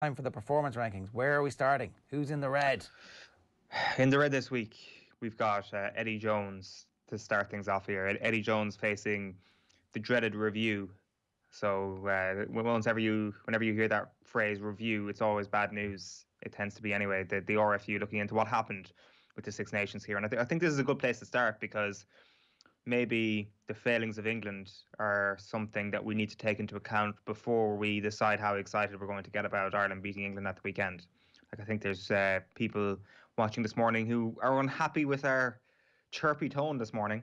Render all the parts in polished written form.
Time for the performance rankings. Where are we starting? Who's in the red? In the red this week, we've got Eddie Jones to start things off here. Eddie Jones facing the dreaded review. So whenever you hear that phrase review, it's always bad news. It tends to be anyway. The RFU looking into what happened with the Six Nations here, and I think this is a good place to start because maybe the failings of England are something that we need to take into account before we decide how excited we're going to get about Ireland beating England at the weekend. Like I think there's people watching this morning who are unhappy with our chirpy tone this morning,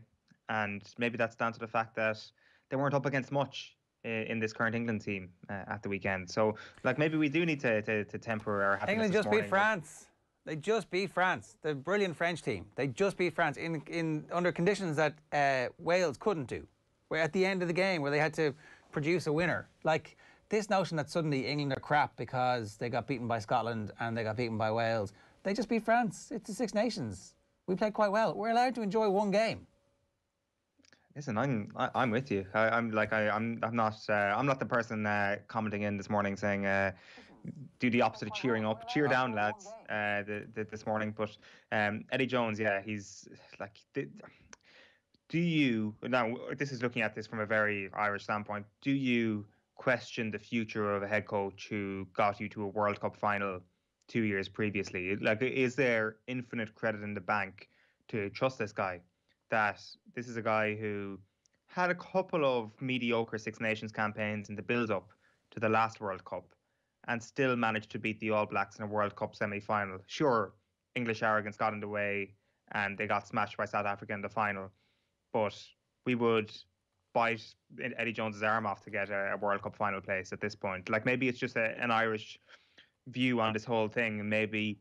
and maybe that's down to the fact that they weren't up against much in this current England team at the weekend. So, like maybe we do need to temper our happiness. England this just morning. beat France. They just beat France. The brilliant French team. They just beat France in under conditions that Wales couldn't do. Where at the end of the game, where they had to produce a winner. Like this notion that suddenly England are crap because they got beaten by Scotland and they got beaten by Wales. They just beat France. It's the Six Nations. We played quite well. We're allowed to enjoy one game. Listen, I'm with you. I'm not the person commenting in this morning saying do the opposite of cheering up, cheer down, lads. This morning, but Eddie Jones, yeah, he's like. Do you now? This is looking at this from a very Irish standpoint. Do you question the future of a head coach who got you to a World Cup final 2 years previously? Like, is there infinite credit in the bank to trust this guy? That this is a guy who had a couple of mediocre Six Nations campaigns in the build-up to the last World Cup and still managed to beat the All Blacks in a World Cup semi-final. Sure, English arrogance got in the way and they got smashed by South Africa in the final, but we would bite Eddie Jones's arm off to get a World Cup final place at this point. Like maybe it's just an Irish view on this whole thing, and maybe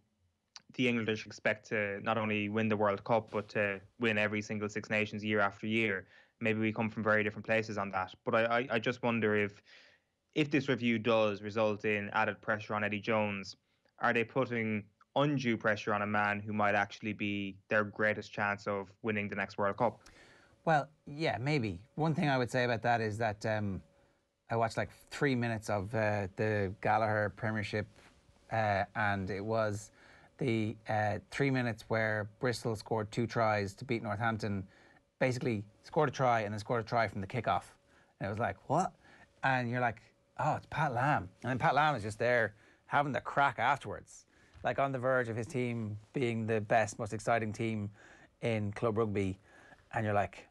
the English expect to not only win the World Cup, but to win every single Six Nations year after year. Maybe we come from very different places on that. But I just wonder if this review does result in added pressure on Eddie Jones, are they putting undue pressure on a man who might actually be their greatest chance of winning the next World Cup? Well, yeah, maybe. One thing I would say about that is that I watched like 3 minutes of the Gallagher Premiership, and it was the 3 minutes where Bristol scored 2 tries to beat Northampton, basically scored a try and then scored a try from the kickoff. And it was like, what? And you're like, oh, it's Pat Lam. And then Pat Lam is just there having the crack afterwards, like on the verge of his team being the best, most exciting team in club rugby. And you're like,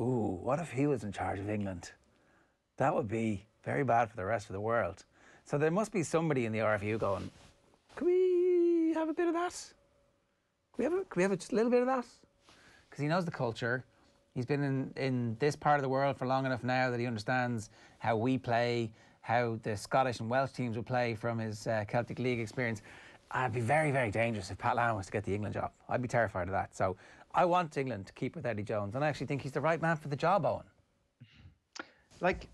ooh, what if he was in charge of England? That would be very bad for the rest of the world. So there must be somebody in the RFU going, can we have a bit of that? Can we have just a little bit of that? Because he knows the culture. He's been in this part of the world for long enough now that he understands how we play, how the Scottish and Welsh teams will play from his Celtic League experience. It'd be very, very dangerous if Pat Lam was to get the England job. I'd be terrified of that. So I want England to keep with Eddie Jones, and I actually think he's the right man for the job, Owen. Like,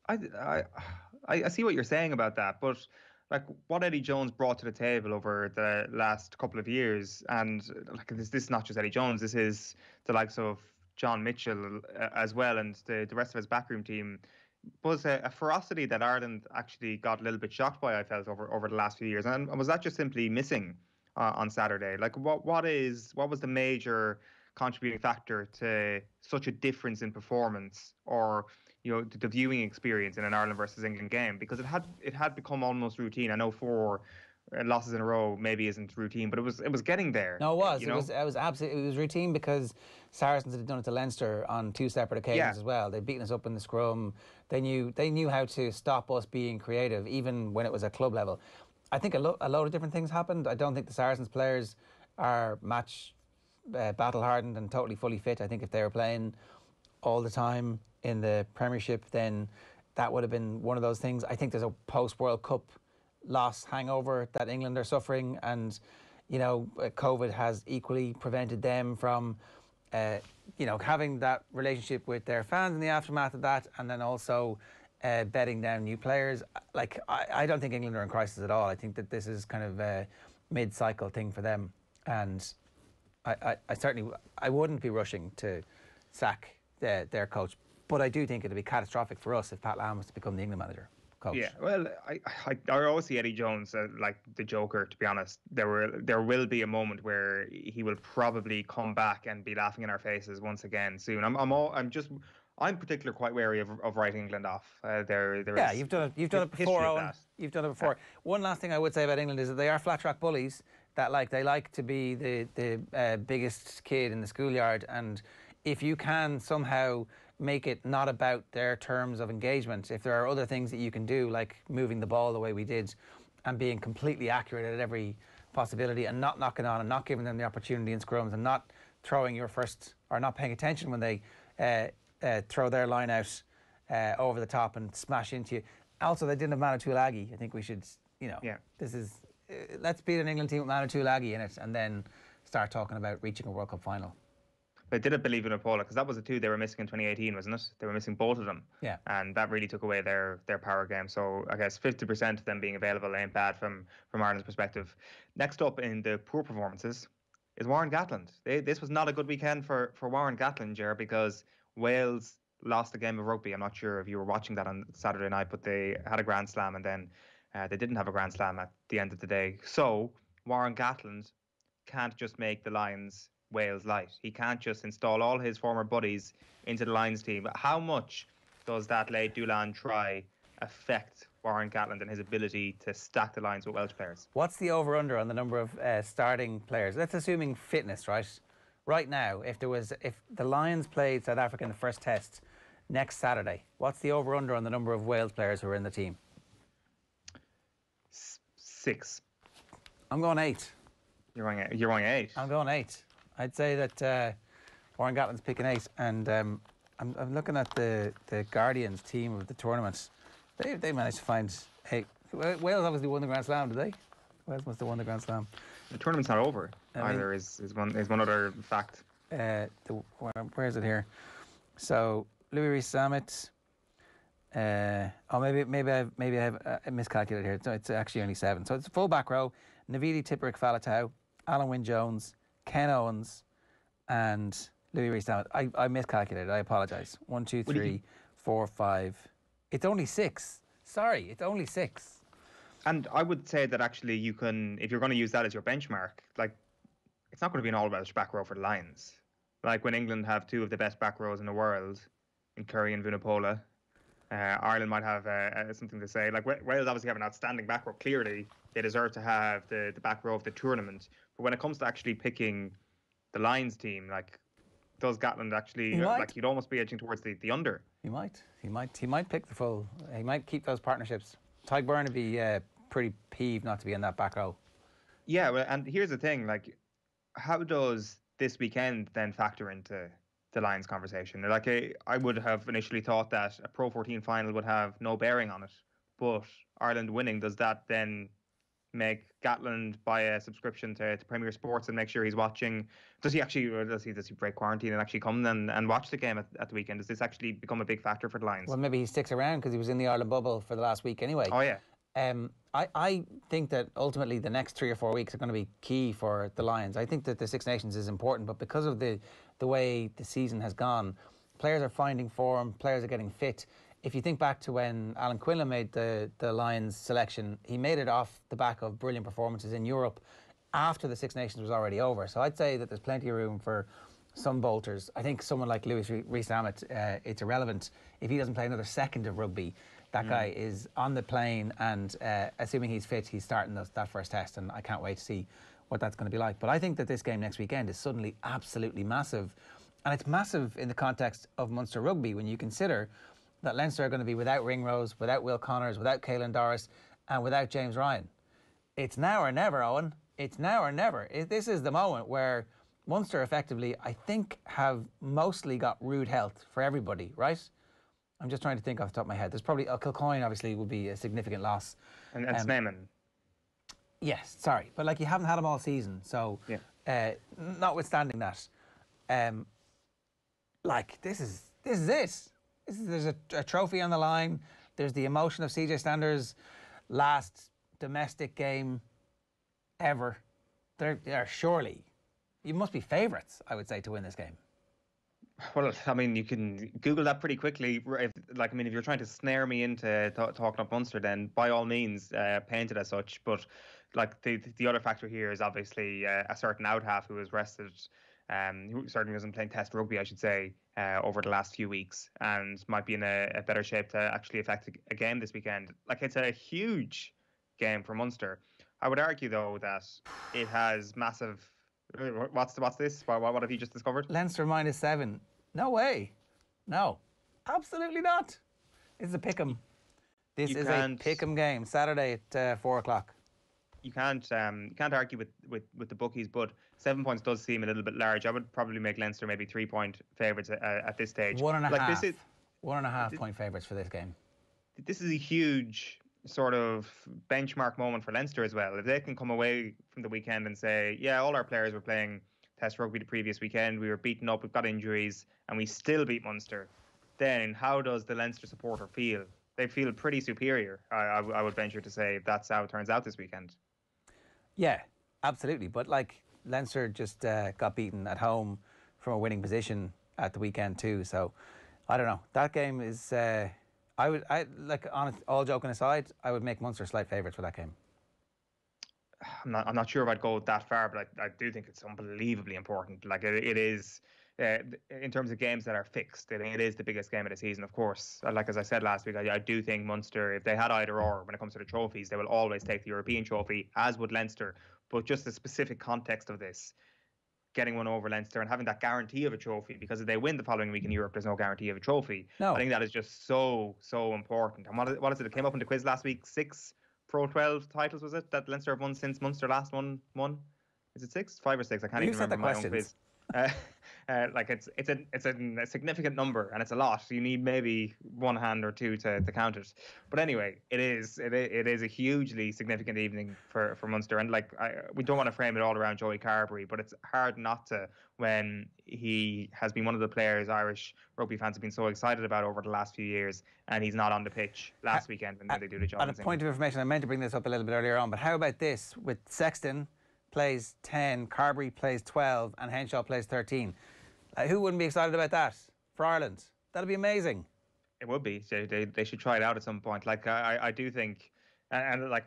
I see what you're saying about that, but like what Eddie Jones brought to the table over the last couple of years, and like this is not just Eddie Jones. This is the likes of John Mitchell as well, and the rest of his backroom team. Was a ferocity that Ireland actually got a little bit shocked by, I felt, over the last few years. And was that just simply missing on Saturday? Like, what was the major contributing factor to such a difference in performance, or the viewing experience in an Ireland versus England game? Because it had become almost routine. I know 4 losses in a row maybe isn't routine, but it was getting there. No, it was. It was absolutely. It was routine because Saracens had done it to Leinster on 2 separate occasions as well. They'd beaten us up in the scrum. They knew how to stop us being creative, even when it was at club level. I think a load of different things happened. I don't think the Saracens players are match battle hardened and totally fully fit. I think if they were playing all the time in the Premiership, then that would have been one of those things. I think there's a post World Cup loss hangover that England are suffering, and COVID has equally prevented them from having that relationship with their fans in the aftermath of that, and then also bedding down new players. Like I don't think England are in crisis at all. I think that this is kind of a mid-cycle thing for them, and I certainly wouldn't be rushing to sack their coach, but I do think it'd be catastrophic for us if Pat Lam was to become the England manager. coach. Yeah, well, I always see Eddie Jones like the Joker. To be honest, there will be a moment where he will probably come back and be laughing in our faces once again soon. I'm particularly quite wary of writing England off. Yeah, you've done it before, history of Owen. that. You've done it before. One last thing I would say about England is that they are flat track bullies. That they like to be the biggest kid in the schoolyard, and if you can somehow make it not about their terms of engagement, if there are other things that you can do, like moving the ball the way we did, and being completely accurate at every possibility, and not knocking on and not giving them the opportunity in scrums, and not throwing your first or not paying attention when they throw their line out over the top and smash into you. Also, they didn't have Manu Tuilagi. I think we should, this is, let's beat an England team with Manu Tuilagi in it, and then start talking about reaching a World Cup final. But I didn't believe in Vunipola because that was the two they were missing in 2018, wasn't it? They were missing both of them. Yeah. And that really took away their power game. So I guess 50% of them being available ain't bad from Ireland's perspective. Next up in the poor performances is Warren Gatland. This was not a good weekend for Warren Gatland, Ger, because Wales lost a game of rugby. I'm not sure if you were watching that on Saturday night, but they had a Grand Slam, and then they didn't have a Grand Slam at the end of the day. So Warren Gatland can't just make the Lions Wales light. He can't just install all his former buddies into the Lions team. How much does that late GATLAND try affect Warren Gatland and his ability to stack the Lions with Welsh players? What's the over-under on the number of starting players? Let's assuming fitness, right? Right now, if the Lions played South Africa in the first test next Saturday, what's the over-under on the number of Wales players who are in the team? 6. I'm going 8. You're going 8. I'm going 8. I'd say that Warren Gatland's picking 8, and I'm looking at the Guardians team of the tournament. They managed to find 8. Wales obviously won the Grand Slam, did they? Wales must have won the Grand Slam. The tournament's not over either. Is one other fact. Where is it here? So Louis Rees-Zammit. Maybe I have miscalculated here. So it's actually only 7. So it's a full back row: Navidi Tipuric-Faletau, Alan Wynne-Jones, Ken Owens, and Louis Rees-Zammit. I miscalculated. I apologise. 1, 2, 3, 4, 5. It's only 6. Sorry, it's only 6. And I would say that actually you can, if you're going to use that as your benchmark, like, it's not going to be an all-Welsh back row for the Lions. Like when England have 2 of the best back rows in the world, in Curry and Vunipola, Ireland might have something to say. Like Wales obviously have an outstanding back row. Clearly, they deserve to have the back row of the tournament. But when it comes to actually picking the Lions team, like, does Gatland actually, like, you'd almost be edging towards the under? He might pick the full. He might keep those partnerships. Tadhg Beirne would be pretty peeved not to be in that back row. Yeah, well, and here's the thing, like, how does this weekend then factor into the Lions conversation? Like, I would have initially thought that a Pro 14 final would have no bearing on it, but Ireland winning, does that then make Gatland buy a subscription to Premier Sports and make sure he's watching? Does he break quarantine and actually come and watch the game at the weekend? Does this actually become a big factor for the Lions? Well, maybe he sticks around because he was in the Ireland bubble for the last week anyway. Oh, yeah. I think that ultimately the next 3 or 4 weeks are going to be key for the Lions. I think that the Six Nations is important, but because of the way the season has gone, players are finding form, players are getting fit. If you think back to when Alan Quinlan made the Lions selection, he made it off the back of brilliant performances in Europe after the Six Nations was already over. So I'd say that there's plenty of room for some bolters. I think someone like Louis Rees-Zammit, it's irrelevant if he doesn't play another second of rugby. That guy is on the plane, and assuming he's fit, he's starting that first test, and I can't wait to see what that's going to be like. But I think that this game next weekend is suddenly absolutely massive. And it's massive in the context of Munster rugby when you consider that Leinster are going to be without Ringrose, without Will Connors, without Caelan Doris, and without James Ryan. It's now or never, Owen. It's now or never. this is the moment where Munster effectively, I think, have mostly got rude health for everybody, right? I'm just trying to think off the top of my head. There's probably Kilcoyne obviously would be a significant loss. And Sneeman. Yes, sorry. But like, you haven't had him all season. So notwithstanding that, like, this is it. There's a trophy on the line. There's the emotion of CJ Stander's last domestic game ever. They're surely, you must be favourites, I would say, to win this game. Well, I mean, you can Google that pretty quickly. If you're trying to snare me into talking up Munster, then by all means, paint it as such. But like the other factor here is obviously a certain out half who was rested, who certainly wasn't playing Test rugby, I should say, over the last few weeks, and might be in a better shape to actually affect a game this weekend. Like it's a huge game for Munster. I would argue though that it has massive. What's this? What have you just discovered? Leinster -7. No way. No, absolutely not. It's a pick'em. This You is can't. a pick'em game. Saturday at 4 o'clock. You can't argue with the bookies, but 7 points does seem a little bit large. I would probably make Leinster maybe 3 point favourites at this stage. One and a Like half. this is 1.5 point favourites for this game. this is a huge sort of benchmark moment for Leinster as well. If they can come away from the weekend and say, yeah, all our players were playing Test rugby the previous weekend, we were beaten up, we've got injuries, and we still beat Munster, then how does the Leinster supporter feel? They feel pretty superior, I would venture to say, if that's how it turns out this weekend. Yeah, absolutely. But like Leinster just got beaten at home from a winning position at the weekend too. So I don't know. That game is. All joking aside, I would make Munster slight favourites for that game. I'm not sure if I'd go that far, but I do think it's unbelievably important. Like it is, in terms of games that are fixed, it is the biggest game of the season, of course. Like as I said last week, I do think Munster, if they had either or when it comes to the trophies, they will always take the European trophy, as would Leinster. But just the specific context of this, getting one over Leinster and having that guarantee of a trophy, because if they win the following week in Europe, there's no guarantee of a trophy. No. I think that is just so important. And what is it? It came up in the quiz last week, 6 Pro 12 titles, was it, that Leinster have won since Munster last won? Is it 6? 5 or 6? I can't even remember my own quiz. Like it's a significant number, and it's a lot. You need maybe one hand or two to count it. But anyway, it is a hugely significant evening for Munster, and we don't want to frame it all around Joey Carberry, but it's hard not to when he has been one of the players Irish rugby fans have been so excited about over the last few years, and he's not on the pitch last weekend when they do the job. On a point of information, I meant to bring this up a little bit earlier on, but how about this with Sexton plays 10, Carberry plays 12, and Henshaw plays 13. Who wouldn't be excited about that for Ireland? That'd be amazing. It would be. They should try it out at some point. Like I do think, and like,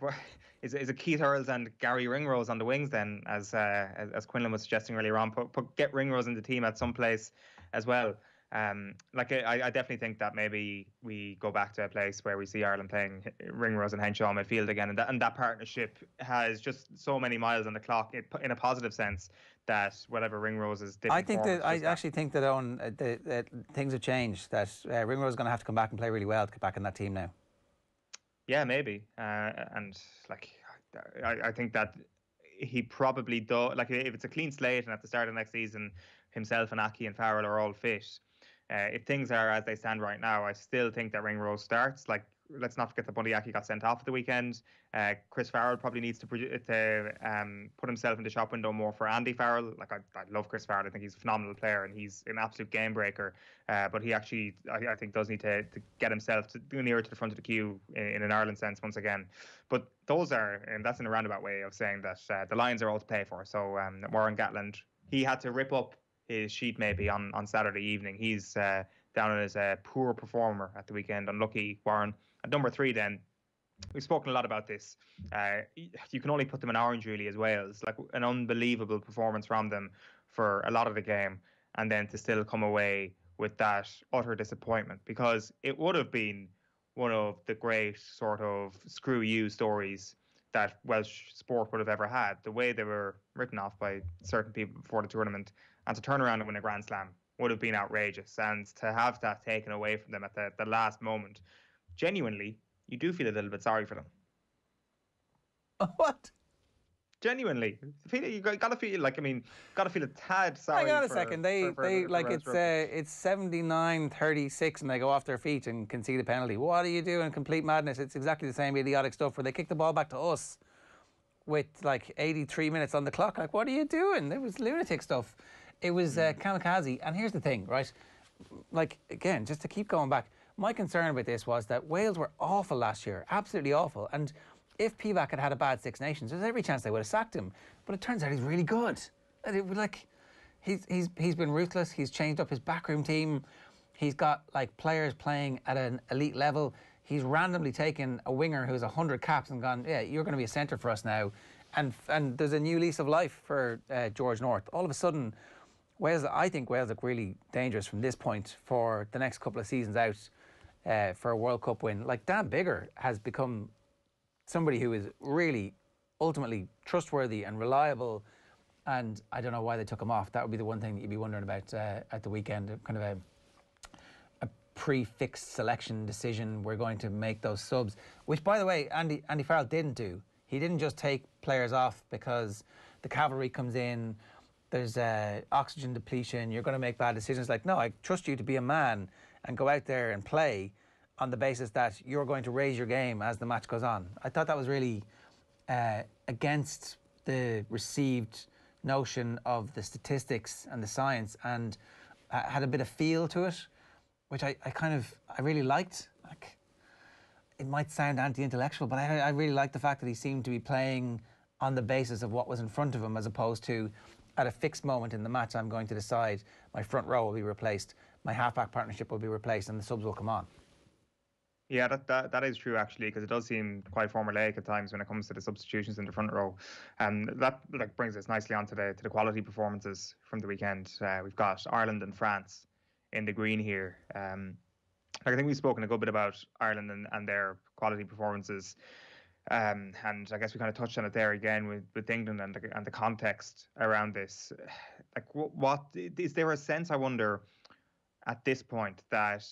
is it Keith Earls and Gary Ringrose on the wings then, as Quinlan was suggesting earlier on? Get Ringrose in the team at some place as well. I definitely think that maybe we go back to a place where we see Ireland playing Ringrose and Henshaw midfield again, and that partnership has just so many miles on the clock in a positive sense, that whatever Ringrose's different I actually think that things have changed, that Ringrose is going to have to come back and play really well to get back in that team now. Yeah, maybe, and like I think that he probably does. Like if it's a clean slate and at the start of next season himself and Aki and Farrell are all fit, if things are as they stand right now, I still think that Ringrose starts. Like, let's not forget that Bundy Aki got sent off at the weekend. Chris Farrell probably needs to put himself in the shop window more for Andy Farrell. Like, I love Chris Farrell. I think he's a phenomenal player and he's an absolute game breaker. But he actually, I think, does need to get himself nearer to the front of the queue in an Ireland sense once again. But that's in a roundabout way of saying that the Lions are all to play for. So Warren Gatland, he had to rip up his sheet maybe on Saturday evening. He's down as a poor performer at the weekend. Unlucky Warren. At number 3 then, we've spoken a lot about this. You can only put them in orange really as Wales. Like an unbelievable performance from them for a lot of the game, and then to still come away with that utter disappointment, because it would have been one of the great sort of screw you stories that Welsh sport would have ever had. The way they were written off by certain people before the tournament, and to turn around and win a Grand Slam would have been outrageous. And to have that taken away from them at the last moment, genuinely, you do feel a little bit sorry for them. What? Genuinely, you gotta feel a tad sorry. Hang on a second. It's 79-36 and they go off their feet and concede a penalty. What are you doing? Complete madness. It's exactly the same idiotic stuff where they kick the ball back to us with like 83 minutes on the clock. Like, what are you doing? It was lunatic stuff. It was kamikaze. And here's the thing, right? Like, again, just to keep going back, my concern with this was that Wales were awful last year, absolutely awful. And if Pivac had had a bad Six Nations, there's every chance they would have sacked him. But it turns out he's really good. he's been ruthless. He's changed up his backroom team. He's got like players playing at an elite level. He's randomly taken a winger who's 100 caps and gone, yeah, you're going to be a centre for us now. And there's a new lease of life for George North. All of a sudden, I think Wales look really dangerous from this point for the next couple of seasons out for a World Cup win. Like Dan Biggar has become somebody who is really ultimately trustworthy and reliable. And I don't know why they took him off. That would be the one thing that you'd be wondering about at the weekend. Kind of a pre-fixed selection decision. We're going to make those subs, which, by the way, Andy Farrell didn't do. He didn't just take players off because the cavalry comes in, there's oxygen depletion, you're going to make bad decisions. Like, no, I trust you to be a man and go out there and play on the basis that you're going to raise your game as the match goes on. I thought that was really against the received notion of the statistics and the science, and had a bit of feel to it, which I really liked. Like, it might sound anti-intellectual, but I really like the fact that he seemed to be playing on the basis of what was in front of him, as opposed to at a fixed moment in the match, I'm going to decide my front row will be replaced, my half-back partnership will be replaced, and the subs will come on. Yeah, that is true, actually, because it does seem quite formulaic at times when it comes to the substitutions in the front row. And that brings us nicely on to the quality performances from the weekend. We've got Ireland and France in the green here. I think we've spoken a good bit about Ireland and their quality performances. And I guess we kind of touched on it there again with England and the context around this. Like, what is there a sense, I wonder, at this point, that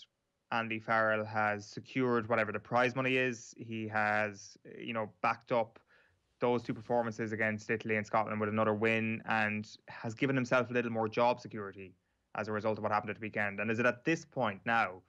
Andy Farrell has secured whatever the prize money is? He has, backed up those two performances against Italy and Scotland with another win, and has given himself a little more job security as a result of what happened at the weekend. And is it at this point now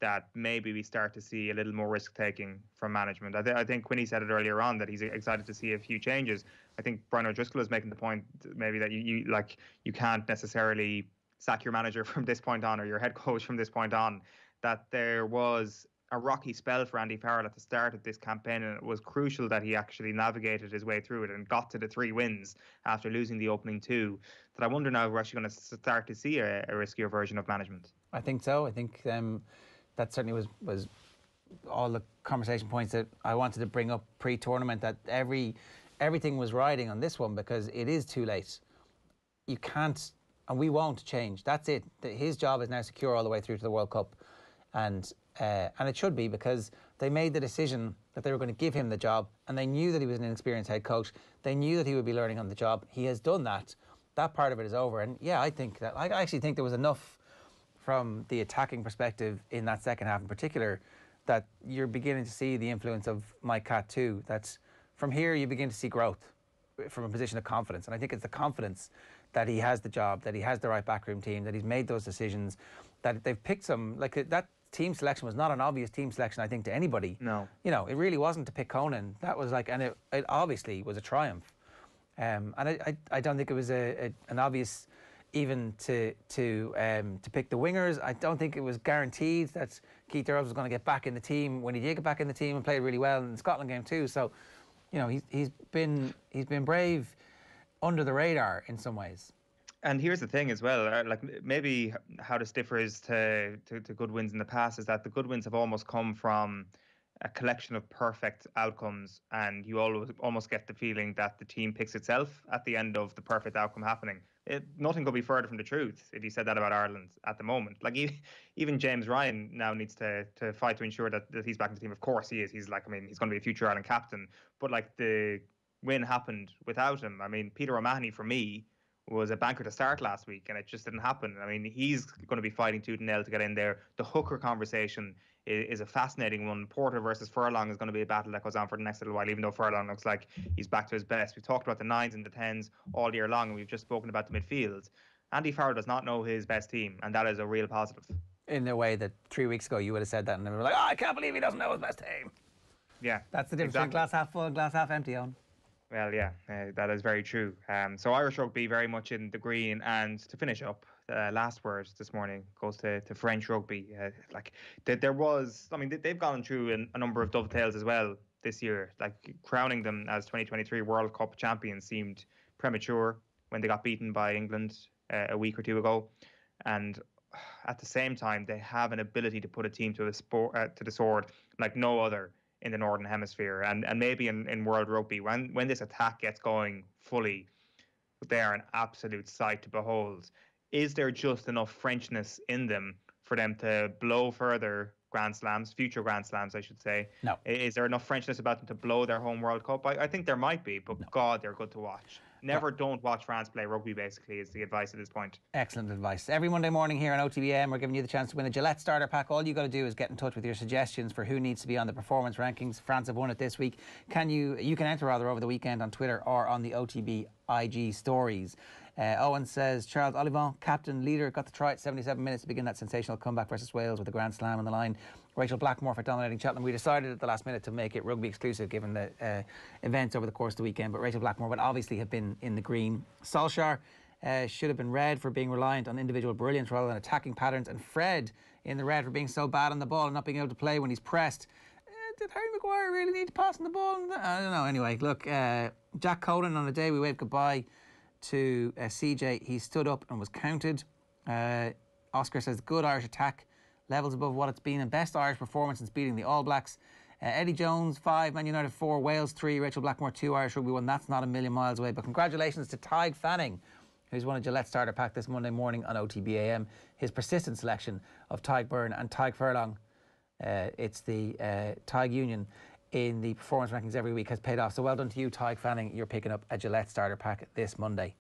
that maybe we start to see a little more risk-taking from management? I think Quinny said it earlier on that he's excited to see a few changes. I think Brian O'Driscoll is making the point maybe that you can't necessarily sack your manager from this point on, or your head coach from this point on, that there was a rocky spell for Andy Farrell at the start of this campaign, and it was crucial that he actually navigated his way through it and got to the 3 wins after losing the opening 2. That I wonder now if we're actually going to start to see a riskier version of management. I think so. I think that certainly was all the conversation points that I wanted to bring up pre-tournament, that everything was riding on this one, because it is too late. You can't, and we won't change. That's it. His job is now secure all the way through to the World Cup. And it should be, because they made the decision that they were going to give him the job, and they knew that he was an inexperienced head coach. They knew that he would be learning on the job. He has done that. That part of it is over. And yeah, I actually think there was enough from the attacking perspective in that second half in particular, that you're beginning to see the influence of Mike Catt too. That's from here you begin to see growth from a position of confidence. And I think it's the confidence that he has the job, that he has the right backroom team, that he's made those decisions, that they've picked some, like that team selection was not an obvious team selection, I think, to anybody. No. It really wasn't to pick Conan. That was like, and it obviously was a triumph. And I don't think it was an obvious even to pick the wingers. I don't think it was guaranteed that Keith Earls was going to get back in the team when he did get back in the team and played really well in the Scotland game too. So, he's been brave under the radar in some ways. And here's the thing as well, like maybe how this differs to good wins in the past is that the good wins have almost come from a collection of perfect outcomes, and you almost get the feeling that the team picks itself at the end of the perfect outcome happening. Nothing could be further from the truth if you said that about Ireland at the moment. Like even James Ryan now needs to fight to ensure that he's back in the team. Of course he is. He's going to be a future Ireland captain. But like the win happened without him. I mean, Peter O'Mahony for me was a banker to start last week, and it just didn't happen. I mean, he's going to be fighting tooth and nail to get in there. The hooker conversation is a fascinating one. Porter versus Furlong is going to be a battle that goes on for the next little while, even though Furlong looks like he's back to his best. We've talked about the 9s and the 10s all year long, and we've just spoken about the midfield. Andy Farrell does not know his best team, and that is a real positive. In a way that 3 weeks ago you would have said that, and they were like, I can't believe he doesn't know his best team. Yeah. That's the difference between glass half full and glass half empty, Owen. Well, yeah, that is very true. So Irish rugby very much in the green. And to finish up, last word this morning goes to French rugby. There was, they've gone through a number of dovetails as well this year. Like crowning them as 2023 World Cup champions seemed premature when they got beaten by England a week or two ago, and at the same time they have an ability to put a team to the sword like no other in the Northern Hemisphere, and maybe in World Rugby. When this attack gets going fully, they are an absolute sight to behold. Is there just enough Frenchness in them for them to blow further Grand Slams, future Grand Slams, I should say? No. Is there enough Frenchness about them to blow their home World Cup? I think there might be, but no. God, they're good to watch. Never don't watch France play rugby, basically, is the advice at this point. Excellent advice. Every Monday morning here on OTB AM, we're giving you the chance to win a Gillette starter pack. All you got to do is get in touch with your suggestions for who needs to be on the performance rankings. France have won it this week. You can enter over the weekend on Twitter or on the OTB IG stories. Owen says, Charles Olivant, captain, leader, got to try it 77 minutes to begin that sensational comeback versus Wales with the Grand Slam on the line. Rachel Blackmore for dominating Cheltenham. We decided at the last minute to make it rugby exclusive given the events over the course of the weekend, but Rachel Blackmore would obviously have been in the green. Solskjaer should have been red for being reliant on individual brilliance rather than attacking patterns, and Fred in the red for being so bad on the ball and not being able to play when he's pressed. Did Harry Maguire really need to pass on the ball? I don't know. Anyway, look, Jack Colan, on the day we waved goodbye to CJ, he stood up and was counted. Oscar says, good Irish attack, levels above what it's been, and best Irish performance since beating the All Blacks. Eddie Jones 5, Man United 4, Wales 3, Rachel Blackmore 2, Irish Rugby 1. That's not a million miles away. But congratulations to Tig Fanning, who's won a Gillette starter pack this Monday morning on OTB AM. His persistent selection of Tig Byrne and Tig Furlong, it's the Tig Union in the performance rankings every week, has paid off. So well done to you, Tig Fanning. You're picking up a Gillette starter pack this Monday.